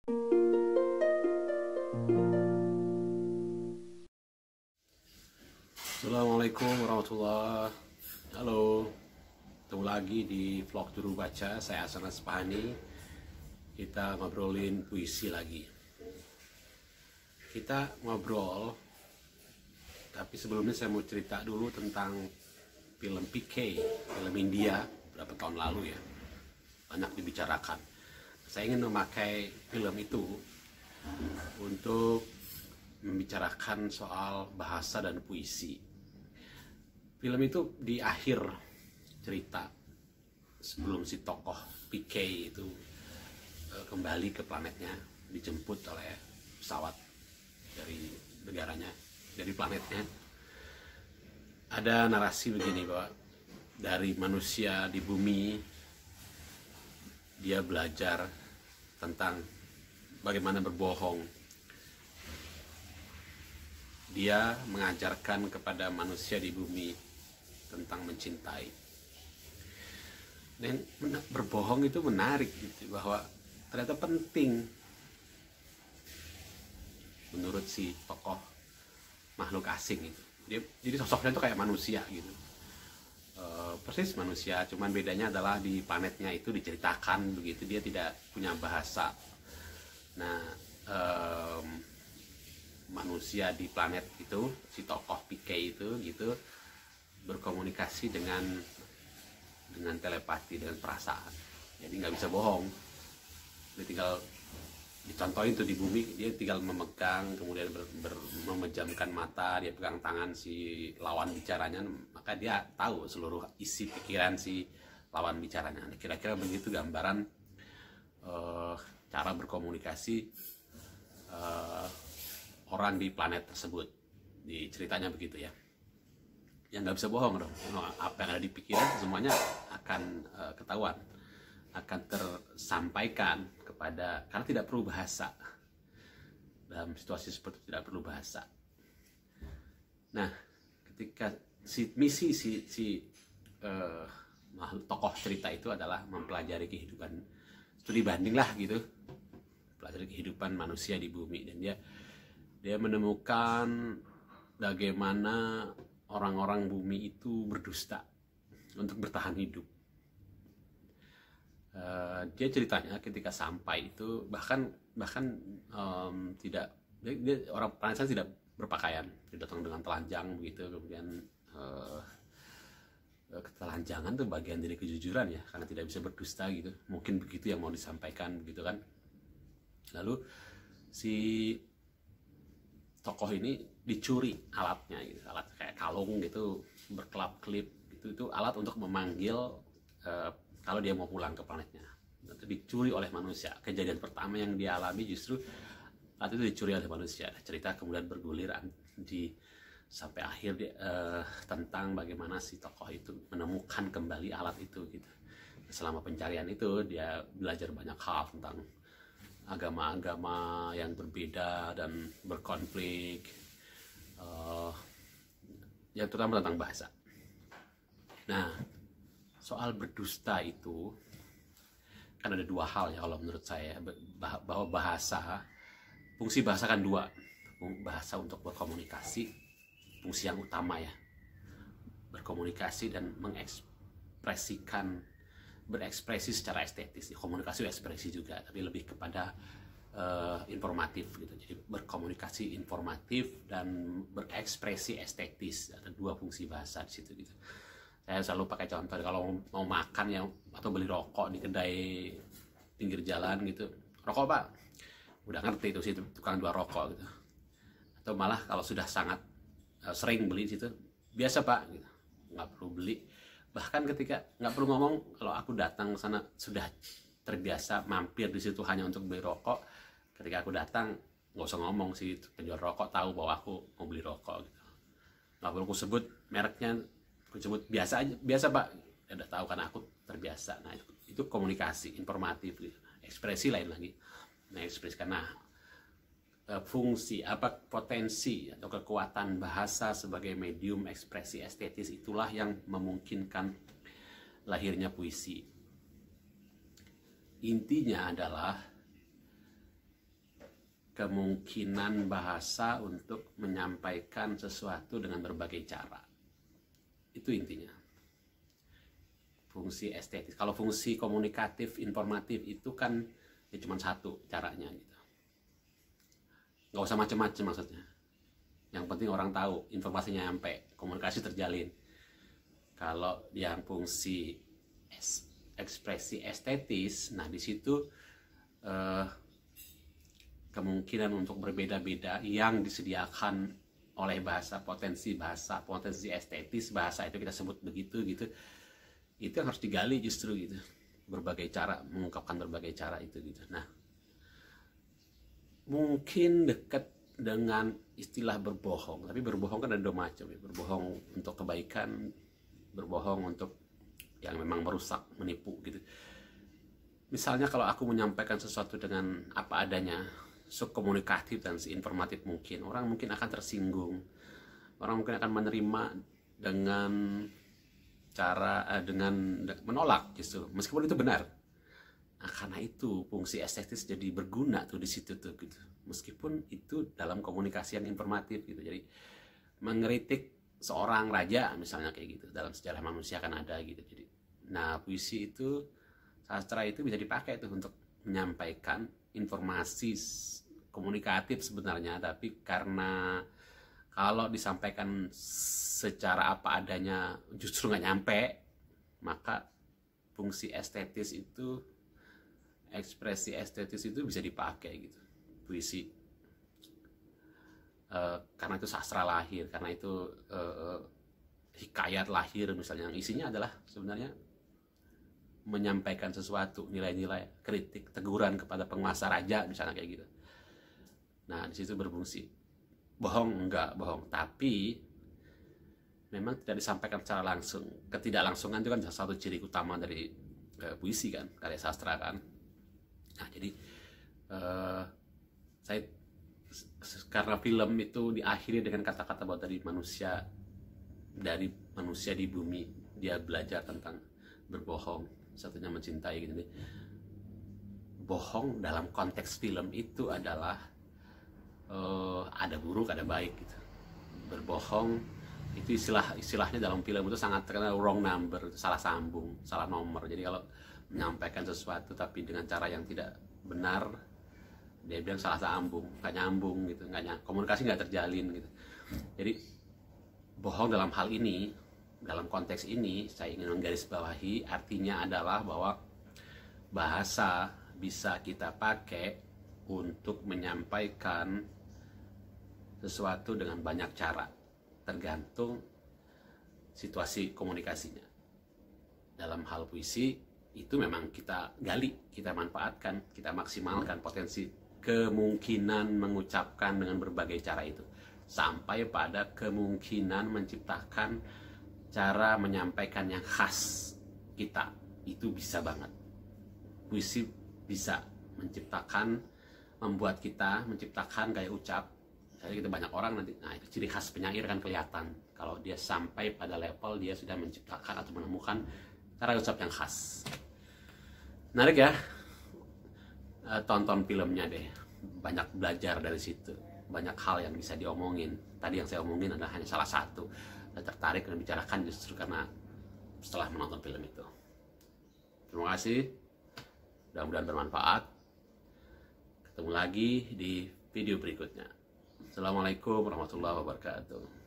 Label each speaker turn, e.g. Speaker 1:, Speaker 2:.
Speaker 1: Assalamualaikum warahmatullahi. Halo, ketemu lagi di vlog Juru Baca. Saya Hasan Aspani. Kita ngobrolin puisi lagi. Kita ngobrol, tapi sebelumnya saya mau cerita dulu tentang film PK, film India beberapa tahun lalu ya. Banyak dibicarakan. Saya ingin memakai film itu untuk membicarakan soal bahasa dan puisi. Film itu di akhir cerita, sebelum si tokoh PK itu kembali ke planetnya, dijemput oleh pesawat dari negaranya, dari planetnya. Ada narasi begini, bahwa dari manusia di bumi, dia belajar tentang bagaimana berbohong. Dia mengajarkan kepada manusia di bumi tentang mencintai. Dan berbohong itu menarik gitu, bahwa ternyata penting menurut si tokoh makhluk asing itu. Jadi sosoknya itu kayak manusia gitu, persis manusia, cuman bedanya adalah di planetnya itu diceritakan begitu, dia tidak punya bahasa. Nah, manusia di planet itu, si tokoh PK itu gitu, berkomunikasi dengan telepati, dengan perasaan. Jadi nggak bisa bohong. Dia tinggal dicontohin tuh di bumi, dia tinggal memegang, kemudian memejamkan mata, dia pegang tangan si lawan bicaranya, maka dia tahu seluruh isi pikiran si lawan bicaranya. Kira-kira begitu gambaran cara berkomunikasi orang di planet tersebut. Di ceritanya begitu ya. Yang nggak bisa bohong dong, apa yang ada di pikiran semuanya akan ketahuan, akan tersampaikan kepada, karena tidak perlu bahasa. Dalam situasi seperti itu tidak perlu bahasa. Nah, ketika misi tokoh cerita itu adalah mempelajari kehidupan, studi banding lah gitu, pelajari kehidupan manusia di bumi, dan dia menemukan bagaimana orang-orang bumi itu berdusta untuk bertahan hidup. Dia ceritanya ketika sampai itu bahkan tidak, orang planet sana tidak berpakaian, dia datang dengan telanjang begitu. Kemudian ketelanjangan tuh bagian dari kejujuran ya, karena tidak bisa berdusta gitu, mungkin begitu yang mau disampaikan gitu kan. Lalu si tokoh ini dicuri alatnya gitu, alat kayak kalung gitu, berkelap-kelip gitu, itu alat untuk memanggil kalau dia mau pulang ke planetnya. Itu dicuri oleh manusia. Kejadian pertama yang dia alami justru alat itu dicuri oleh manusia. Cerita kemudian bergulir sampai akhir tentang bagaimana si tokoh itu menemukan kembali alat itu gitu. Selama pencarian itu dia belajar banyak hal tentang agama-agama yang berbeda dan berkonflik, yang terutama tentang bahasa. Nah, soal berdusta itu kan ada dua hal ya kalau menurut saya, bahwa fungsi bahasa kan dua. Bahasa untuk berkomunikasi, fungsi yang utama ya, berkomunikasi dan berekspresi secara estetis. Komunikasi ekspresi juga, tapi lebih kepada informatif gitu. Jadi berkomunikasi informatif dan berekspresi estetis. Ada dua fungsi bahasa di situ gitu. Saya selalu pakai contoh, kalau mau makan ya, atau beli rokok di kedai pinggir jalan gitu, rokok pak, udah ngerti tuh si tukang jual rokok gitu. Atau malah kalau sudah sangat sering beli situ, biasa pak gitu, nggak perlu beli. Bahkan ketika nggak perlu ngomong, kalau aku datang ke sana sudah terbiasa mampir di situ hanya untuk beli rokok. Ketika aku datang nggak usah ngomong, si penjual rokok tahu bahwa aku mau beli rokok gitu. Nggak perlu aku sebut mereknya, aku sebut biasa aja, biasa pak, ya udah tahu karena aku terbiasa. Nah itu komunikasi informatif gitu. Ekspresi lain lagi. Nah ekspresi, karena fungsi potensi atau kekuatan bahasa sebagai medium ekspresi estetis itulah yang memungkinkan lahirnya puisi. Intinya adalah kemungkinan bahasa untuk menyampaikan sesuatu dengan berbagai cara. Itu intinya. Fungsi estetis. Kalau fungsi komunikatif, informatif itu kan ya cuma satu caranya gitu. Nggak usah macam-macam maksudnya. Yang penting orang tahu, informasinya nyampe, komunikasi terjalin. Kalau yang fungsi ekspresi estetis, nah di situ kemungkinan untuk berbeda-beda yang disediakan oleh potensi estetis bahasa itu kita sebut begitu gitu, itu yang harus digali justru gitu, berbagai cara mengungkapkan berbagai cara itu gitu. Nah, mungkin dekat dengan istilah berbohong, tapi berbohong kan ada dua macam ya, berbohong untuk kebaikan, berbohong untuk yang memang merusak, menipu gitu. Misalnya kalau aku menyampaikan sesuatu dengan apa adanya, komunikatif dan seinformatif mungkin, orang mungkin akan tersinggung, orang mungkin akan menerima dengan cara dengan menolak justru, meskipun itu benar. Nah, karena itu fungsi estetis jadi berguna tuh di situ tuh gitu, meskipun itu dalam komunikasi yang informatif gitu. Jadi mengkritik seorang raja misalnya kayak gitu, dalam sejarah manusia kan ada gitu. Jadi nah, puisi itu, sastra itu bisa dipakai tuh untuk menyampaikan informasi komunikatif sebenarnya, tapi karena kalau disampaikan secara apa adanya justru nggak nyampe, maka fungsi estetis itu, ekspresi estetis itu bisa dipakai gitu, puisi. Karena itu sastra lahir, karena itu hikayat lahir misalnya, yang isinya adalah sebenarnya menyampaikan sesuatu, nilai-nilai, kritik, teguran kepada penguasa raja misalnya kayak gitu. Nah, di situ berfungsi. Bohong enggak, bohong, tapi memang tidak disampaikan secara langsung. Ketidaklangsungan itu kan salah satu ciri utama dari puisi kan, karya sastra kan. Nah, jadi saya karena film itu diakhiri dengan kata-kata bahwa dari manusia di bumi dia belajar tentang berbohong, satunya mencintai gitu nih. Bohong dalam konteks film itu adalah ada buruk ada baik gitu. Berbohong itu istilahnya dalam film itu sangat terkenal, wrong number, salah sambung, salah nomor. Jadi kalau menyampaikan sesuatu tapi dengan cara yang tidak benar, dia bilang salah sambung, nggak nyambung gitu, komunikasi nggak terjalin gitu. Jadi bohong dalam hal ini, dalam konteks ini, saya ingin menggarisbawahi artinya adalah bahwa bahasa bisa kita pakai untuk menyampaikan sesuatu dengan banyak cara, tergantung situasi komunikasinya. Dalam hal puisi itu memang kita gali, kita manfaatkan, kita maksimalkan potensi kemungkinan mengucapkan dengan berbagai cara itu, sampai pada kemungkinan menciptakan cara menyampaikan yang khas kita. Itu bisa banget. Puisi bisa membuat kita menciptakan gaya ucap. Jadi kita banyak orang nanti, nah itu ciri khas penyair kan kelihatan. Kalau dia sampai pada level dia sudah menciptakan atau menemukan cara ucap yang khas. Menarik ya, tonton filmnya deh, banyak belajar dari situ, banyak hal yang bisa diomongin. Tadi yang saya omongin adalah hanya salah satu. Saya tertarik dan bicarakan justru karena setelah menonton film itu. Terima kasih, mudah-mudahan bermanfaat. Ketemu lagi di video berikutnya. Assalamualaikum warahmatullahi wabarakatuh.